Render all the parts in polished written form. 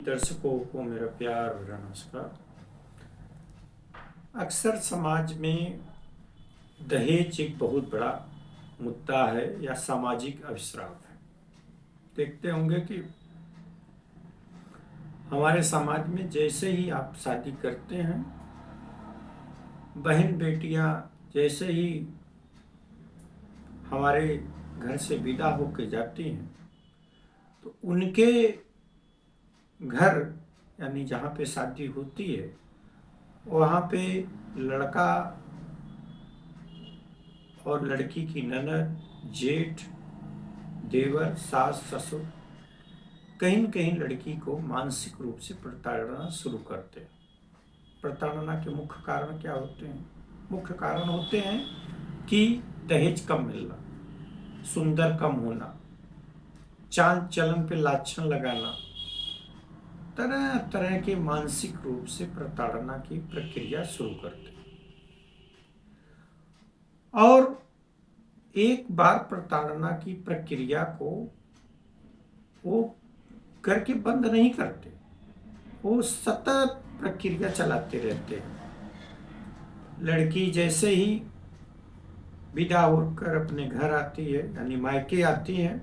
दर्शकों को मेरा प्यार भरा नमस्कार। अक्सर समाज में दहेज एक बहुत बड़ा मुद्दा है या सामाजिक अभिश्राप है। देखते होंगे कि हमारे समाज में जैसे ही आप शादी करते हैं, बहन बेटियां जैसे ही हमारे घर से विदा होकर जाती हैं, तो उनके घर यानी जहाँ पे शादी होती है वहाँ पे लड़का और लड़की की ननद, जेठ, देवर, सास, ससुर कहीं न कहीं लड़की को मानसिक रूप से प्रताड़ना शुरू करते हैं। प्रताड़ना के मुख्य कारण क्या होते हैं? मुख्य कारण होते हैं कि दहेज कम मिलना, सुंदर कम होना, चाल चलन पे लाछन लगाना, तरह तरह के मानसिक रूप से प्रताड़ना की प्रक्रिया शुरू करते हैं। और एक बार प्रताड़ना की प्रक्रिया को वो करके बंद नहीं करते, वो सतत प्रक्रिया चलाते रहते हैं। लड़की जैसे ही विदा होकर अपने घर आती है यानी मायके आती है,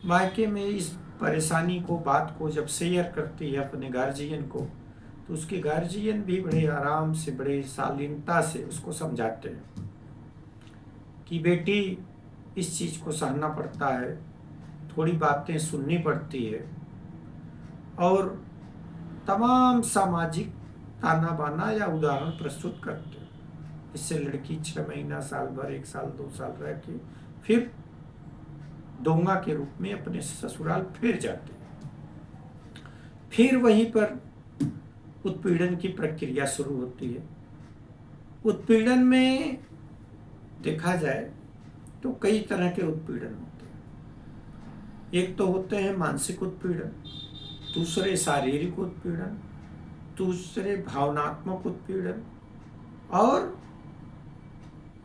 मायके में इस परेशानी को, बात को जब शेयर करती है अपने गार्जियन को, तो उसके गार्जियन भी बड़े आराम से, बड़े शालीनता से उसको समझाते हैं कि बेटी इस चीज़ को सहना पड़ता है, थोड़ी बातें सुननी पड़ती है, और तमाम सामाजिक ताना बाना या उदाहरण प्रस्तुत करते हैं। इससे लड़की 6 महीना, साल भर, 1 साल, 2 साल रह के फिर दोंगा के रूप में अपने ससुराल फिर जाती है। फिर वहीं पर उत्पीड़न की प्रक्रिया शुरू होती है। उत्पीड़न में देखा जाए तो कई तरह के उत्पीड़न होते हैं। एक तो होते हैं मानसिक उत्पीड़न, दूसरे शारीरिक उत्पीड़न, दूसरे भावनात्मक उत्पीड़न, और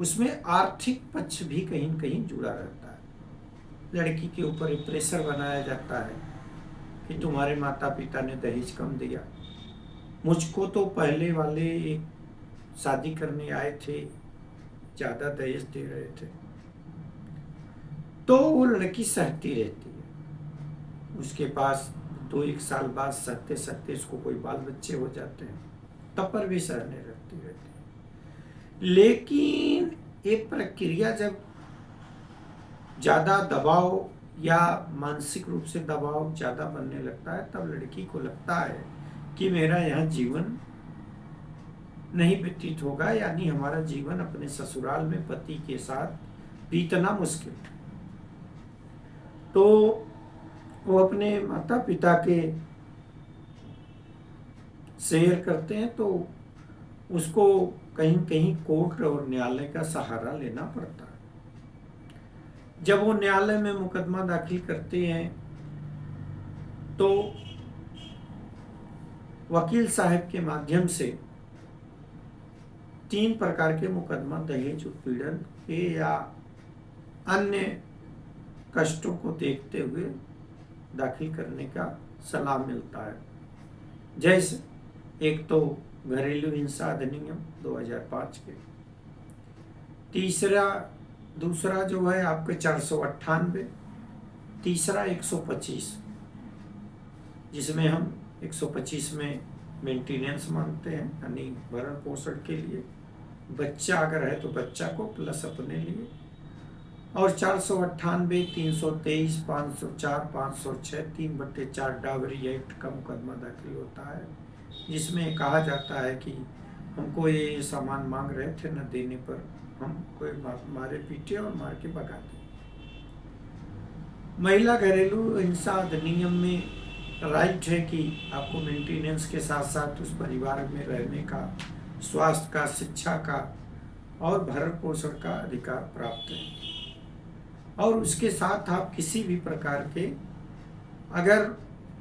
उसमें आर्थिक पक्ष भी कहीं न कहीं जुड़ा रहता है। लड़की के ऊपर एक प्रेशर बनाया जाता है कि तुम्हारे माता पिता ने दहेज कम दिया, मुझको तो पहले वाले एक शादी करने आए थे, ज़्यादा दहेज दे रहे थे। तो वो लड़की सहती रहती है। उसके पास 2-1 साल बाद सहते सहते इसको कोई बाल बच्चे हो जाते हैं, तब पर भी सहने रहती रहती है। लेकिन ये प्रक्रिया जब ज़्यादा दबाव या मानसिक रूप से दबाव ज़्यादा बनने लगता है, तब लड़की को लगता है कि मेरा यहाँ जीवन नहीं व्यतीत होगा, यानी हमारा जीवन अपने ससुराल में पति के साथ बीतना मुश्किल है। तो वो अपने माता पिता के शेयर करते हैं, तो उसको कहीं कहीं कोर्ट और न्यायालय का सहारा लेना पड़ता है। जब वो न्यायालय में मुकदमा दाखिल करते हैं तो वकील साहब के माध्यम से 3 प्रकार के मुकदमा दहेज उत्पीड़न के या अन्य कष्टों को देखते हुए दाखिल करने का सलाह मिलता है। जैसे एक तो घरेलू हिंसा अधिनियम 2005 के, दूसरा जो है आपके 498, तीसरा 125, जिसमें हम 125 में मेंटेनेंस मांगते हैं, यानी भरण पोषण के लिए, बच्चा अगर है तो बच्चा को प्लस अपने लिए, और 498, 323, 504, 506, 3/4 डावरी एक्ट का मुकदमा दाखिल होता है, जिसमें कहा जाता है कि हमको ये सामान मांग रहे थे, न देने पर हम कोई मारे पीटे और मार के भगा दिए। महिला घरेलू हिंसा अधिनियम में राइट है कि आपको मेंटेनेंस के साथ साथ उस परिवार में रहने का, स्वास्थ्य का, शिक्षा का और भरण पोषण का अधिकार प्राप्त है, और उसके साथ आप किसी भी प्रकार के अगर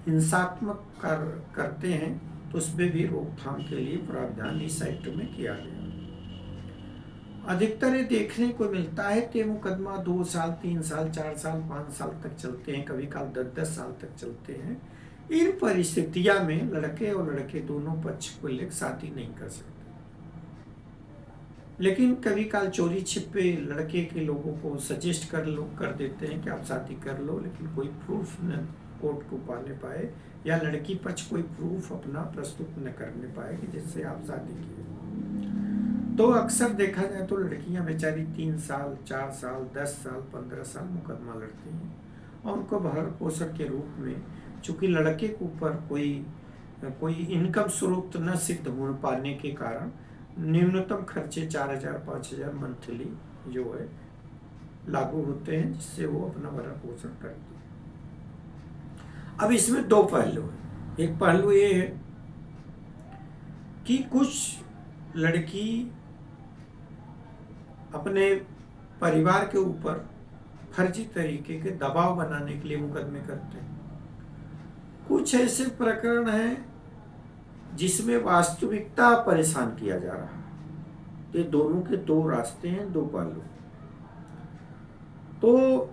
हिंसात्मक कार्य करते हैं तो उसमें भी रोकथाम के लिए प्रावधान इस एक्ट में किया गया। अधिकतर ये देखने को मिलता है कि मुकदमा 2 साल, 3 साल, 4 साल, 5 साल तक चलते हैं, कभी काल 10-10 साल तक चलते हैं। इन परिस्थितियों में लड़के और लड़के दोनों पक्ष को लेकर शादी नहीं कर सकते। लेकिन कभी काल चोरी छिपे लड़के के लोगों को सजेस्ट कर देते हैं कि आप शादी कर लो, लेकिन कोई प्रूफ न कोर्ट को पाने पाए या लड़की पक्ष कोई प्रूफ अपना प्रस्तुत न करने पाए कि जिससे आप शादी किए। तो अक्सर देखा जाए तो लड़कियां बेचारी 3 साल 4 साल 10 साल 15 साल मुकदमा लड़ती हैं और उनको भरण पोषण के रूप में, चूंकि लड़के के ऊपर कोई इनकम स्रोत न सिद्ध हो पाने के कारण न्यूनतम खर्चे 4,000-5,000 मंथली जो है लागू होते हैं, जिससे वो अपना भरण पोषण करती है। अब इसमें 2 पहलू हैं। एक पहलू ये है कि कुछ लड़की अपने परिवार के ऊपर फर्जी तरीके के दबाव बनाने के लिए मुकदमे करते हैं। कुछ ऐसे प्रकरण हैं जिसमें वास्तविकता परेशान किया जा रहा है। ये दोनों के 2 रास्ते हैं, 2 पहलू। तो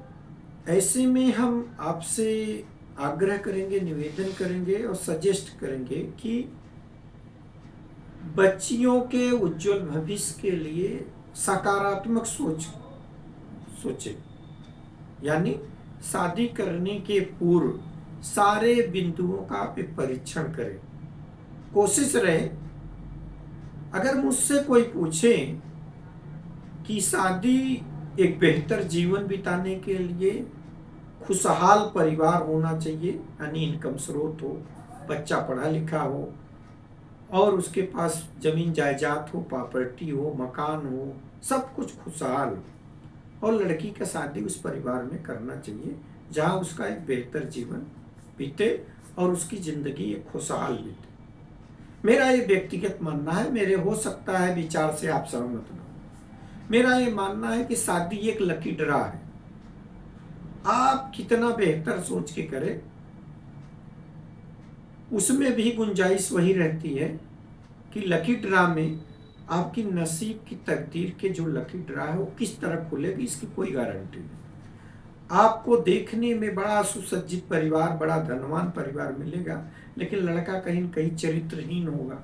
ऐसे में हम आपसे आग्रह करेंगे, निवेदन करेंगे और सजेस्ट करेंगे कि बच्चियों के उज्जवल भविष्य के लिए सकारात्मक सोचें, यानी शादी करने के पूर्व सारे बिंदुओं का एक परीक्षण करें। कोशिश रहे, अगर मुझसे कोई पूछे कि शादी एक बेहतर जीवन बिताने के लिए खुशहाल परिवार होना चाहिए, यानी इनकम स्रोत हो, बच्चा पढ़ा लिखा हो और उसके पास जमीन जायदाद हो, प्रॉपर्टी हो, मकान हो, सब कुछ खुशहाल हो, और लड़की का शादी उस परिवार में करना चाहिए जहां उसका एक बेहतर जीवन बीते और उसकी जिंदगी एक खुशहाल बीते। मेरा ये व्यक्तिगत मानना है, मेरे हो सकता है विचार से आप सहमत न हो। मेरा ये मानना है कि शादी एक लकी ड्रा है। आप कितना बेहतर सोच के करें, उसमें भी गुंजाइश वही रहती है कि लकी ड्रा में आपकी नसीब की तकदीर के जो लकी ड्रा है वो किस तरह खुलेगी, इसकी कोई गारंटी नहीं। आपको देखने में बड़ा सुसज्जित परिवार, बड़ा धनवान परिवार मिलेगा, लेकिन लड़का कहीं न कहीं चरित्रहीन होगा।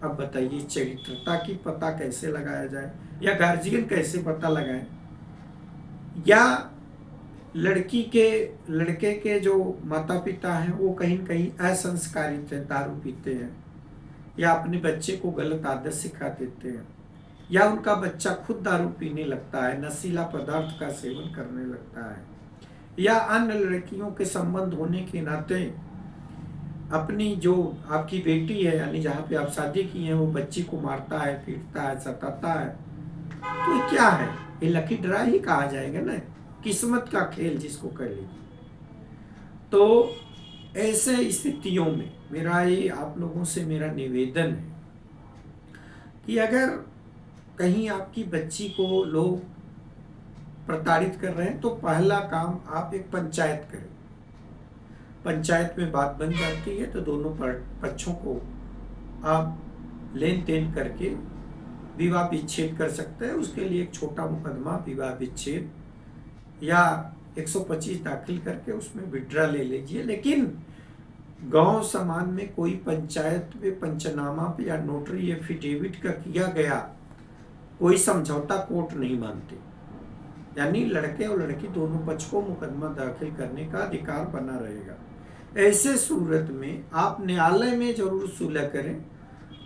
अब बताइए, चरित्रता की पता कैसे लगाया जाए, या गार्जियन कैसे पता लगाए, या लड़के के जो माता पिता हैं वो कहीं न कहीं असंस्कारित हैं, दारू पीते हैं, या अपने बच्चे को गलत आदत सिखा देते हैं, या उनका बच्चा खुद दारू पीने लगता है, नशीला पदार्थ का सेवन करने लगता है, या अन्य लड़कियों के संबंध होने के नाते अपनी जो आपकी बेटी है, यानी जहाँ पे आप शादी की हैं, वो बच्ची को मारता है, पीटता है, सताता है, तो ये क्या है? ये लकी ड्रा ही कहा जाएगा ना, किस्मत का खेल जिसको कह लीजिए। तो ऐसे स्थितियों में मेरा ये आप लोगों से मेरा निवेदन है कि अगर कहीं आपकी बच्ची को लोग प्रताड़ित कर रहे हैं तो पहला काम आप एक पंचायत करें। पंचायत में बात बन जाती है तो दोनों पक्षों को आप लेन देन करके विवाह विच्छेद कर सकते हैं। उसके लिए एक छोटा मुकदमा विवाह विच्छेद या 125 दाखिल करके उसमें विड्रा ले लीजिए। लेकिन गांव समाज में कोई पंचायत में पंचनामा पे या नोटरी एफिडेविट का किया गया कोई समझौता कोर्ट नहीं मानती, यानी लड़के और लड़की दोनों पक्ष को मुकदमा दाखिल करने का अधिकार बना रहेगा। ऐसे सूरत में आप न्यायालय में जरूर सुलह करें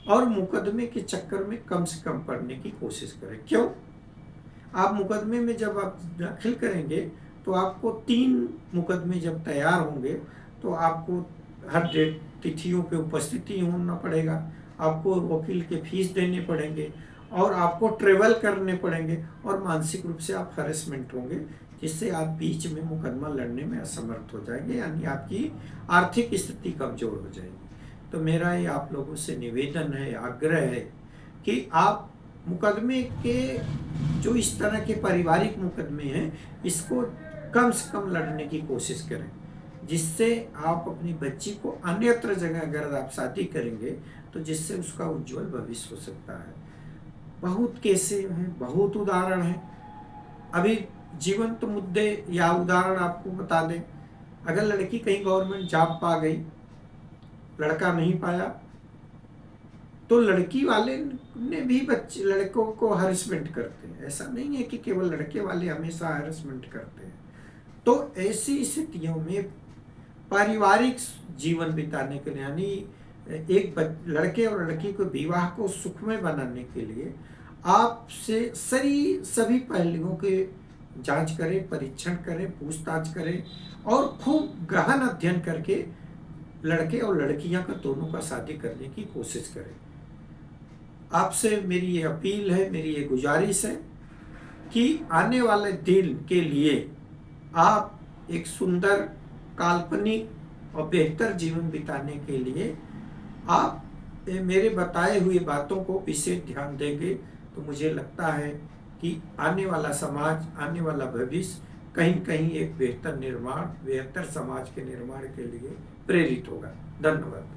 और मुकदमे के चक्कर में कम से कम पड़ने की कोशिश करें। क्यों? आप मुकदमे में जब आप दाखिल करेंगे तो आपको 3 मुकदमे जब तैयार होंगे तो आपको हर डेट तिथियों पे उपस्थिति होना पड़ेगा, आपको वकील के फीस देने पड़ेंगे और आपको ट्रेवल करने पड़ेंगे और मानसिक रूप से आप हरेसमेंट होंगे, जिससे आप बीच में मुकदमा लड़ने में असमर्थ हो जाएंगे, यानी आपकी आर्थिक स्थिति कमजोर हो जाएगी। तो मेरा ये आप लोगों से निवेदन है, आग्रह है कि आप मुकदमे के जो इस तरह के पारिवारिक मुकदमे हैं इसको कम से कम लड़ने की कोशिश करें, जिससे आप अपनी बच्ची को अन्यत्र जगह अगर आप शादी करेंगे तो जिससे उसका उज्जवल भविष्य हो सकता है। बहुत केसे हैं, बहुत उदाहरण हैं। अभी जीवंत मुद्दे या उदाहरण आपको बता दें अगर लड़की कहीं गवर्नमेंट जॉब पा गई, लड़का नहीं पाया, तो लड़की वाले ने भी बच्चे लड़कों को हरेसमेंट करते हैं। ऐसा नहीं है कि केवल लड़के वाले हमेशा हरेसमेंट करते हैं। तो ऐसी स्थितियों में पारिवारिक जीवन बिताने के लिए, यानी एक लड़के और लड़की को विवाह को सुखमय बनाने के लिए आपसे सभी पहलुओं के जांच करें, परीक्षण करें, पूछताछ करें और खूब गहन अध्ययन करके लड़के और लड़कियां का दोनों का शादी करने की कोशिश करें। आपसे मेरी ये अपील है, मेरी ये गुजारिश है कि आने वाले दिन के लिए आप एक सुंदर, काल्पनिक और बेहतर जीवन बिताने के लिए आप मेरे बताए हुए बातों को विशेष ध्यान देंगे, तो मुझे लगता है कि आने वाला समाज, आने वाला भविष्य कहीं कहीं एक बेहतर समाज के निर्माण के लिए प्रेरित होगा। धन्यवाद।